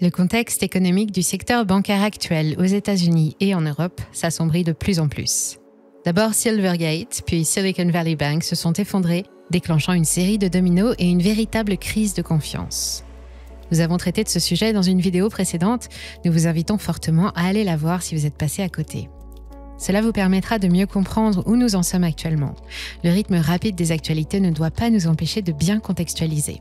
Le contexte économique du secteur bancaire actuel aux États-Unis et en Europe s'assombrit de plus en plus. D'abord Silvergate, puis Silicon Valley Bank se sont effondrés, déclenchant une série de dominos et une véritable crise de confiance. Nous avons traité de ce sujet dans une vidéo précédente, nous vous invitons fortement à aller la voir si vous êtes passé à côté. Cela vous permettra de mieux comprendre où nous en sommes actuellement. Le rythme rapide des actualités ne doit pas nous empêcher de bien contextualiser.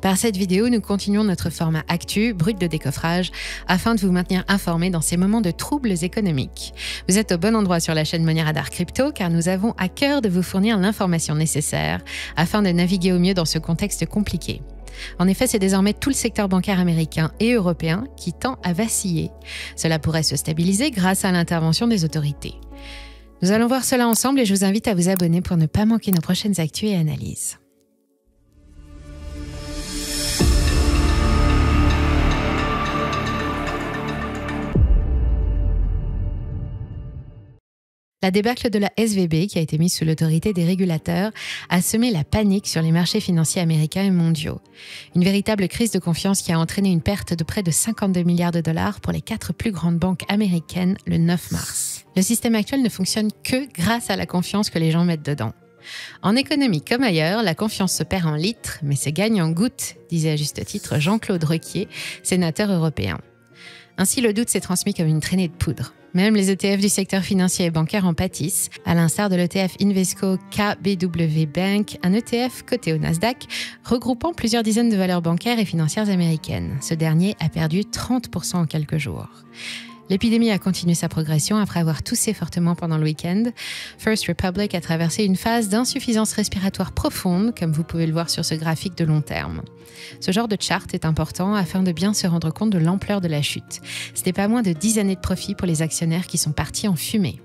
Par cette vidéo, nous continuons notre format actu, brut de décoffrage, afin de vous maintenir informés dans ces moments de troubles économiques. Vous êtes au bon endroit sur la chaîne Money Radar Crypto, car nous avons à cœur de vous fournir l'information nécessaire afin de naviguer au mieux dans ce contexte compliqué. En effet, c'est désormais tout le secteur bancaire américain et européen qui tend à vaciller. Cela pourrait se stabiliser grâce à l'intervention des autorités. Nous allons voir cela ensemble et je vous invite à vous abonner pour ne pas manquer nos prochaines actus et analyses. La débâcle de la SVB, qui a été mise sous l'autorité des régulateurs, a semé la panique sur les marchés financiers américains et mondiaux. Une véritable crise de confiance qui a entraîné une perte de près de 52 milliards de dollars pour les 4 plus grandes banques américaines le 9 mars. Le système actuel ne fonctionne que grâce à la confiance que les gens mettent dedans. En économie comme ailleurs, la confiance se perd en litres, mais se gagne en gouttes, disait à juste titre Jean-Claude Requier, sénateur européen. Ainsi, le doute s'est transmis comme une traînée de poudre. Même les ETF du secteur financier et bancaire en pâtissent, à l'instar de l'ETF Invesco KBW Bank, un ETF coté au Nasdaq, regroupant plusieurs dizaines de valeurs bancaires et financières américaines. Ce dernier a perdu 30% en quelques jours. L'épidémie a continué sa progression après avoir toussé fortement pendant le week-end. First Republic a traversé une phase d'insuffisance respiratoire profonde, comme vous pouvez le voir sur ce graphique de long terme. Ce genre de chart est important afin de bien se rendre compte de l'ampleur de la chute. Ce n'est pas moins de 10 années de profit pour les actionnaires qui sont partis en fumée.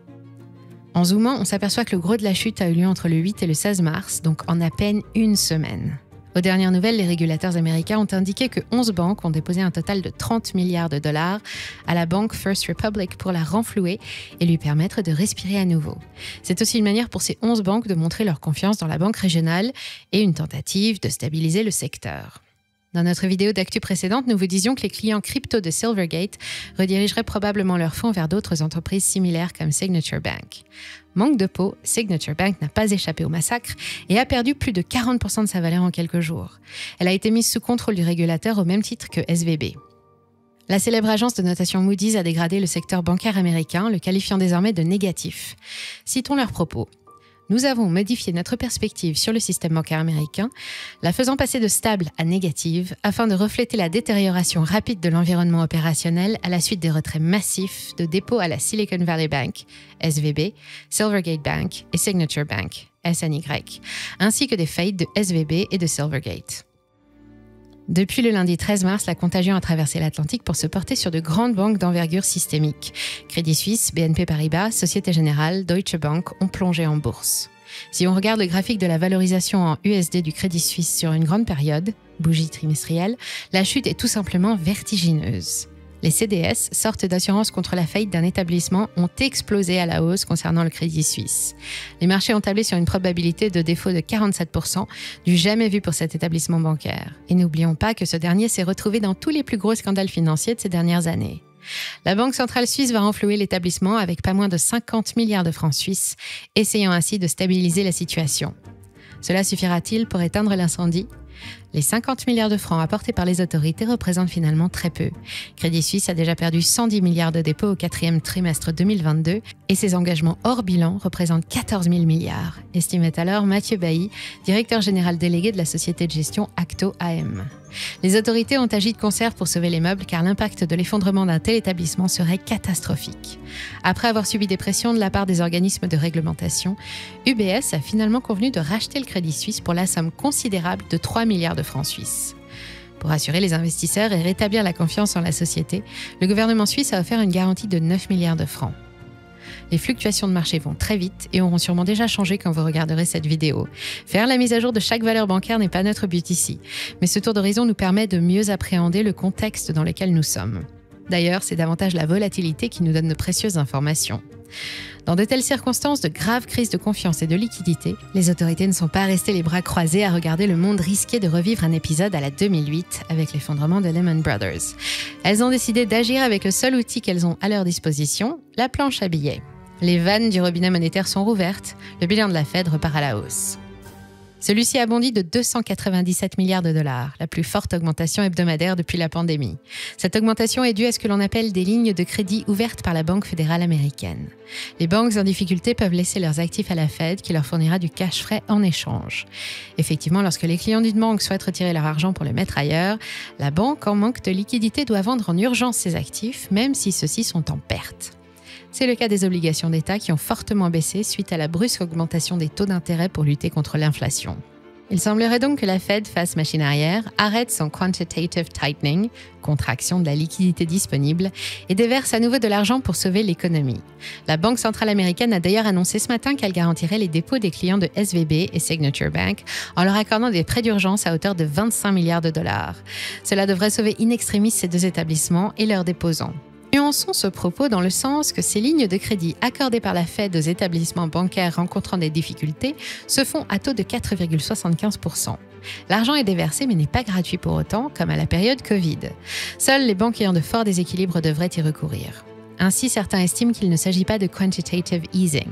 En zoomant, on s'aperçoit que le gros de la chute a eu lieu entre le 8 et le 16 mars, donc en à peine une semaine. Aux dernières nouvelles, les régulateurs américains ont indiqué que 11 banques ont déposé un total de 30 milliards de dollars à la banque First Republic pour la renflouer et lui permettre de respirer à nouveau. C'est aussi une manière pour ces 11 banques de montrer leur confiance dans la banque régionale et une tentative de stabiliser le secteur. Dans notre vidéo d'actu précédente, nous vous disions que les clients crypto de Silvergate redirigeraient probablement leurs fonds vers d'autres entreprises similaires comme Signature Bank. Manque de peau, Signature Bank n'a pas échappé au massacre et a perdu plus de 40% de sa valeur en quelques jours. Elle a été mise sous contrôle du régulateur au même titre que SVB. La célèbre agence de notation Moody's a dégradé le secteur bancaire américain, le qualifiant désormais de négatif. Citons leurs propos. Nous avons modifié notre perspective sur le système bancaire américain, la faisant passer de stable à négative, afin de refléter la détérioration rapide de l'environnement opérationnel à la suite des retraits massifs de dépôts à la Silicon Valley Bank, SVB, Silvergate Bank et Signature Bank, SNY, ainsi que des faillites de SVB et de Silvergate. Depuis le lundi 13 mars, la contagion a traversé l'Atlantique pour se porter sur de grandes banques d'envergure systémique. Crédit Suisse, BNP Paribas, Société Générale, Deutsche Bank ont plongé en bourse. Si on regarde le graphique de la valorisation en USD du Crédit Suisse sur une grande période, bougie trimestrielle, la chute est tout simplement vertigineuse. Les CDS, sortes d'assurance contre la faillite d'un établissement, ont explosé à la hausse concernant le Crédit Suisse. Les marchés ont tablé sur une probabilité de défaut de 47%, du jamais vu pour cet établissement bancaire. Et n'oublions pas que ce dernier s'est retrouvé dans tous les plus gros scandales financiers de ces dernières années. La Banque centrale suisse va renflouer l'établissement avec pas moins de 50 milliards de francs suisses, essayant ainsi de stabiliser la situation. Cela suffira-t-il pour éteindre l'incendie ? Les 50 milliards de francs apportés par les autorités représentent finalement très peu. Crédit Suisse a déjà perdu 110 milliards de dépôts au 4e trimestre 2022 et ses engagements hors bilan représentent 14 000 milliards, estimait alors Mathieu Bailly, directeur général délégué de la société de gestion Acto AM. Les autorités ont agi de concert pour sauver les meubles car l'impact de l'effondrement d'un tel établissement serait catastrophique. Après avoir subi des pressions de la part des organismes de réglementation, UBS a finalement convenu de racheter le Crédit Suisse pour la somme considérable de 3 milliards de francs suisses. Pour assurer les investisseurs et rétablir la confiance en la société, le gouvernement suisse a offert une garantie de 9 milliards de francs. Les fluctuations de marché vont très vite et auront sûrement déjà changé quand vous regarderez cette vidéo. Faire la mise à jour de chaque valeur bancaire n'est pas notre but ici, mais ce tour d'horizon nous permet de mieux appréhender le contexte dans lequel nous sommes. D'ailleurs, c'est davantage la volatilité qui nous donne de précieuses informations. Dans de telles circonstances de graves crises de confiance et de liquidité, les autorités ne sont pas restées les bras croisés à regarder le monde risquer de revivre un épisode à la 2008 avec l'effondrement de Lehman Brothers. Elles ont décidé d'agir avec le seul outil qu'elles ont à leur disposition, la planche à billets. Les vannes du robinet monétaire sont rouvertes, le bilan de la Fed repart à la hausse. Celui-ci a bondi de 297 milliards de dollars, la plus forte augmentation hebdomadaire depuis la pandémie. Cette augmentation est due à ce que l'on appelle des lignes de crédit ouvertes par la Banque fédérale américaine. Les banques en difficulté peuvent laisser leurs actifs à la Fed qui leur fournira du cash frais en échange. Effectivement, lorsque les clients d'une banque souhaitent retirer leur argent pour le mettre ailleurs, la banque en manque de liquidité doit vendre en urgence ses actifs, même si ceux-ci sont en perte. C'est le cas des obligations d'État qui ont fortement baissé suite à la brusque augmentation des taux d'intérêt pour lutter contre l'inflation. Il semblerait donc que la Fed fasse machine arrière, arrête son quantitative tightening, contraction de la liquidité disponible, et déverse à nouveau de l'argent pour sauver l'économie. La Banque centrale américaine a d'ailleurs annoncé ce matin qu'elle garantirait les dépôts des clients de SVB et Signature Bank en leur accordant des prêts d'urgence à hauteur de 25 milliards de dollars. Cela devrait sauver in extremis ces deux établissements et leurs déposants. Nuançons ce propos dans le sens que ces lignes de crédit accordées par la Fed aux établissements bancaires rencontrant des difficultés se font à taux de 4,75%. L'argent est déversé mais n'est pas gratuit pour autant, comme à la période Covid. Seules les banques ayant de forts déséquilibres devraient y recourir. Ainsi, certains estiment qu'il ne s'agit pas de quantitative easing.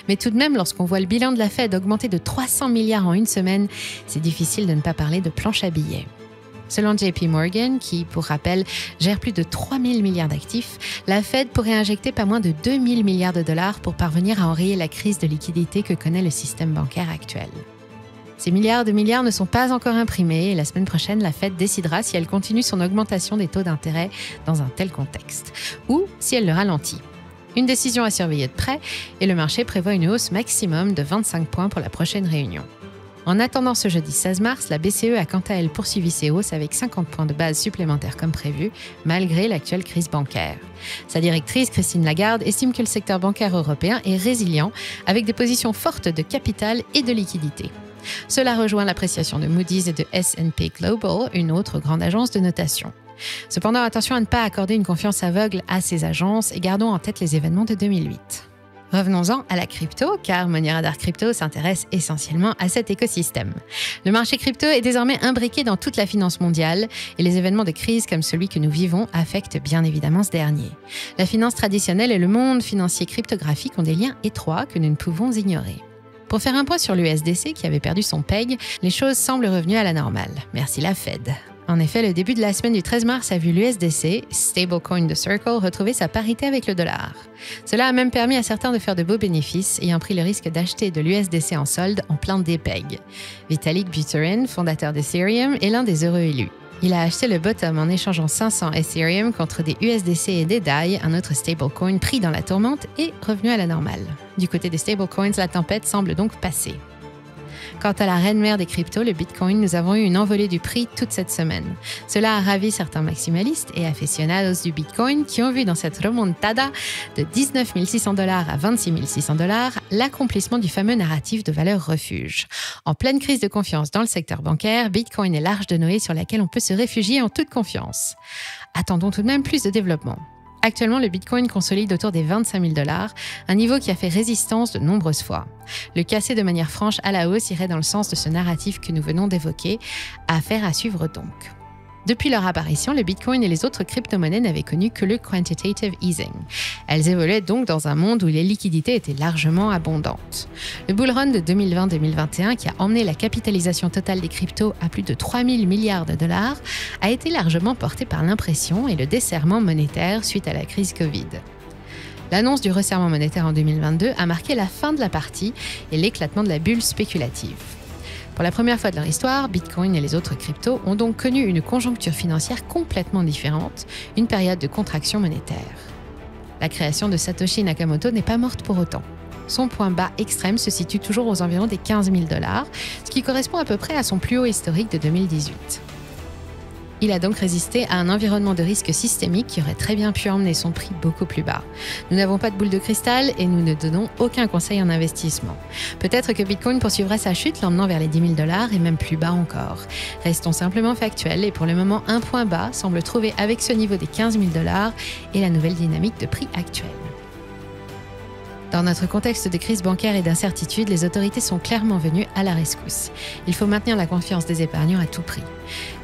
Mais tout de même, lorsqu'on voit le bilan de la Fed augmenter de 300 milliards en une semaine, c'est difficile de ne pas parler de planche à billets. Selon JP Morgan, qui, pour rappel, gère plus de 3 000 milliards d'actifs, la Fed pourrait injecter pas moins de 2 000 milliards de dollars pour parvenir à enrayer la crise de liquidité que connaît le système bancaire actuel. Ces milliards de milliards ne sont pas encore imprimés et la semaine prochaine, la Fed décidera si elle continue son augmentation des taux d'intérêt dans un tel contexte ou si elle le ralentit. Une décision à surveiller de près et le marché prévoit une hausse maximum de 25 points pour la prochaine réunion. En attendant ce jeudi 16 mars, la BCE a quant à elle poursuivi ses hausses avec 50 points de base supplémentaires comme prévu, malgré l'actuelle crise bancaire. Sa directrice, Christine Lagarde, estime que le secteur bancaire européen est résilient, avec des positions fortes de capital et de liquidité. Cela rejoint l'appréciation de Moody's et de S&P Global, une autre grande agence de notation. Cependant, attention à ne pas accorder une confiance aveugle à ces agences et gardons en tête les événements de 2008. Revenons-en à la crypto, car Money Radar Crypto s'intéresse essentiellement à cet écosystème. Le marché crypto est désormais imbriqué dans toute la finance mondiale et les événements de crise comme celui que nous vivons affectent bien évidemment ce dernier. La finance traditionnelle et le monde financier cryptographique ont des liens étroits que nous ne pouvons ignorer. Pour faire un point sur l'USDC qui avait perdu son PEG, les choses semblent revenues à la normale. Merci la Fed. En effet, le début de la semaine du 13 mars a vu l'USDC, stablecoin de Circle, retrouver sa parité avec le dollar. Cela a même permis à certains de faire de beaux bénéfices, ayant pris le risque d'acheter de l'USDC en solde en plein dépeg. Vitalik Buterin, fondateur d'Ethereum, est l'un des heureux élus. Il a acheté le bottom en échangeant 500 Ethereum contre des USDC et des DAI, un autre stablecoin pris dans la tourmente et revenu à la normale. Du côté des stablecoins, la tempête semble donc passer. Quant à la reine mère des cryptos, le Bitcoin, nous avons eu une envolée du prix toute cette semaine. Cela a ravi certains maximalistes et aficionados du Bitcoin qui ont vu dans cette remontada de 19 600 $ à 26 600 $ l'accomplissement du fameux narratif de valeur refuge. En pleine crise de confiance dans le secteur bancaire, Bitcoin est l'arche de Noé sur laquelle on peut se réfugier en toute confiance. Attendons tout de même plus de développement. Actuellement, le Bitcoin consolide autour des 25 000 $, un niveau qui a fait résistance de nombreuses fois. Le casser de manière franche à la hausse irait dans le sens de ce narratif que nous venons d'évoquer. Affaire à suivre donc. Depuis leur apparition, le Bitcoin et les autres crypto-monnaies n'avaient connu que le quantitative easing. Elles évoluaient donc dans un monde où les liquidités étaient largement abondantes. Le bull run de 2020-2021, qui a emmené la capitalisation totale des cryptos à plus de 3 000 milliards de dollars, a été largement porté par l'impression et le desserrement monétaire suite à la crise Covid. L'annonce du resserrement monétaire en 2022 a marqué la fin de la partie et l'éclatement de la bulle spéculative. Pour la première fois de leur histoire, Bitcoin et les autres cryptos ont donc connu une conjoncture financière complètement différente, une période de contraction monétaire. La création de Satoshi Nakamoto n'est pas morte pour autant. Son point bas extrême se situe toujours aux environs des 15 000 $, ce qui correspond à peu près à son plus haut historique de 2018. Il a donc résisté à un environnement de risque systémique qui aurait très bien pu emmener son prix beaucoup plus bas. Nous n'avons pas de boule de cristal et nous ne donnons aucun conseil en investissement. Peut-être que Bitcoin poursuivra sa chute, l'emmenant vers les 10 000 $ et même plus bas encore. Restons simplement factuels et pour le moment, un point bas semble trouver avec ce niveau des 15 000 $ et la nouvelle dynamique de prix actuelle. Dans notre contexte de crise bancaire et d'incertitude, les autorités sont clairement venues à la rescousse. Il faut maintenir la confiance des épargnants à tout prix.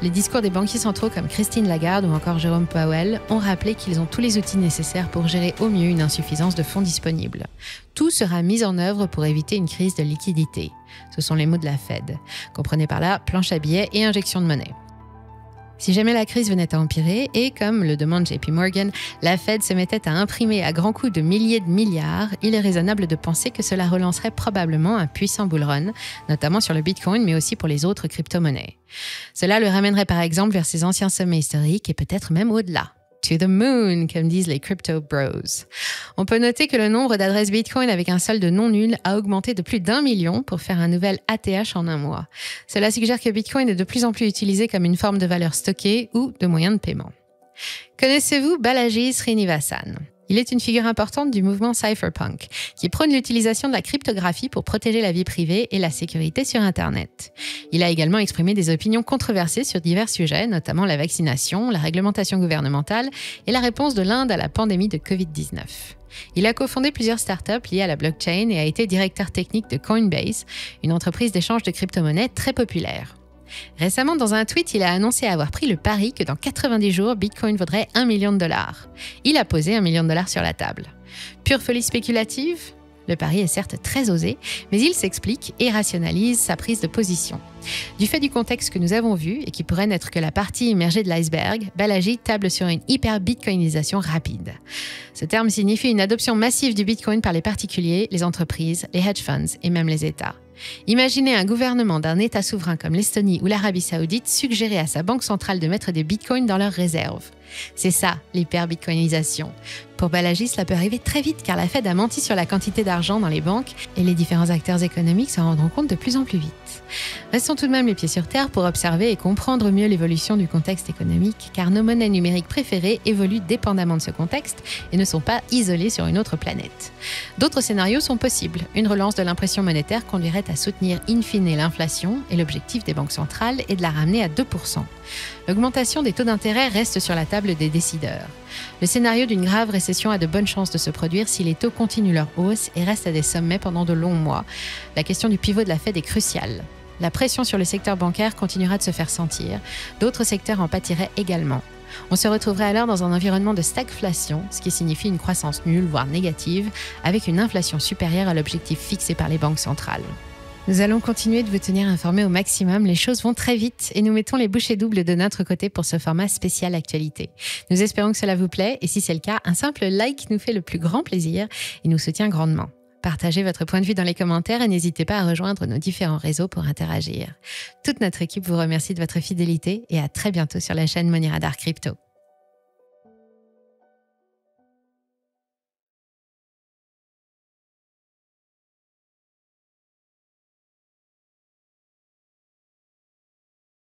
Les discours des banquiers centraux comme Christine Lagarde ou encore Jérôme Powell ont rappelé qu'ils ont tous les outils nécessaires pour gérer au mieux une insuffisance de fonds disponibles. Tout sera mis en œuvre pour éviter une crise de liquidité. Ce sont les mots de la Fed. Comprenez par là planche à billets et injection de monnaie. Si jamais la crise venait à empirer et, comme le demande JP Morgan, la Fed se mettait à imprimer à grands coups de milliers de milliards, il est raisonnable de penser que cela relancerait probablement un puissant bull run, notamment sur le Bitcoin, mais aussi pour les autres crypto-monnaies. Cela le ramènerait par exemple vers ses anciens sommets historiques et peut-être même au-delà. To the moon, comme disent les crypto bros. On peut noter que le nombre d'adresses Bitcoin avec un solde non nul a augmenté de plus d'1 million pour faire un nouvel ATH en un mois. Cela suggère que Bitcoin est de plus en plus utilisé comme une forme de valeur stockée ou de moyen de paiement. Connaissez-vous Balaji Srinivasan ? Il est une figure importante du mouvement cypherpunk, qui prône l'utilisation de la cryptographie pour protéger la vie privée et la sécurité sur Internet. Il a également exprimé des opinions controversées sur divers sujets, notamment la vaccination, la réglementation gouvernementale et la réponse de l'Inde à la pandémie de Covid-19. Il a cofondé plusieurs startups liées à la blockchain et a été directeur technique de Coinbase, une entreprise d'échange de crypto-monnaies très populaire. Récemment, dans un tweet, il a annoncé avoir pris le pari que dans 90 jours, Bitcoin vaudrait $1 million. Il a posé $1 million sur la table. Pure folie spéculative ? Le pari est certes très osé, mais il s'explique et rationalise sa prise de position. Du fait du contexte que nous avons vu, et qui pourrait n'être que la partie immergée de l'iceberg, Balaji table sur une hyper-bitcoinisation rapide. Ce terme signifie une adoption massive du Bitcoin par les particuliers, les entreprises, les hedge funds et même les États. Imaginez un gouvernement d'un État souverain comme l'Estonie ou l'Arabie Saoudite suggérer à sa banque centrale de mettre des bitcoins dans leurs réserves. C'est ça, l'hyper-bitcoinisation. Pour Balaji, cela peut arriver très vite car la Fed a menti sur la quantité d'argent dans les banques et les différents acteurs économiques s'en rendront compte de plus en plus vite. Restons tout de même les pieds sur terre pour observer et comprendre mieux l'évolution du contexte économique car nos monnaies numériques préférées évoluent dépendamment de ce contexte et ne sont pas isolées sur une autre planète. D'autres scénarios sont possibles. Une relance de l'impression monétaire conduirait à soutenir in fine l'inflation et l'objectif des banques centrales est de la ramener à 2%. L'augmentation des taux d'intérêt reste sur la table des décideurs. Le scénario d'une grave récession a de bonnes chances de se produire si les taux continuent leur hausse et restent à des sommets pendant de longs mois. La question du pivot de la Fed est cruciale. La pression sur le secteur bancaire continuera de se faire sentir. D'autres secteurs en pâtiraient également. On se retrouverait alors dans un environnement de stagflation, ce qui signifie une croissance nulle, voire négative, avec une inflation supérieure à l'objectif fixé par les banques centrales. Nous allons continuer de vous tenir informés au maximum. Les choses vont très vite et nous mettons les bouchées doubles de notre côté pour ce format spécial actualité. Nous espérons que cela vous plaît et si c'est le cas, un simple like nous fait le plus grand plaisir et nous soutient grandement. Partagez votre point de vue dans les commentaires et n'hésitez pas à rejoindre nos différents réseaux pour interagir. Toute notre équipe vous remercie de votre fidélité et à très bientôt sur la chaîne Money Radar Crypto.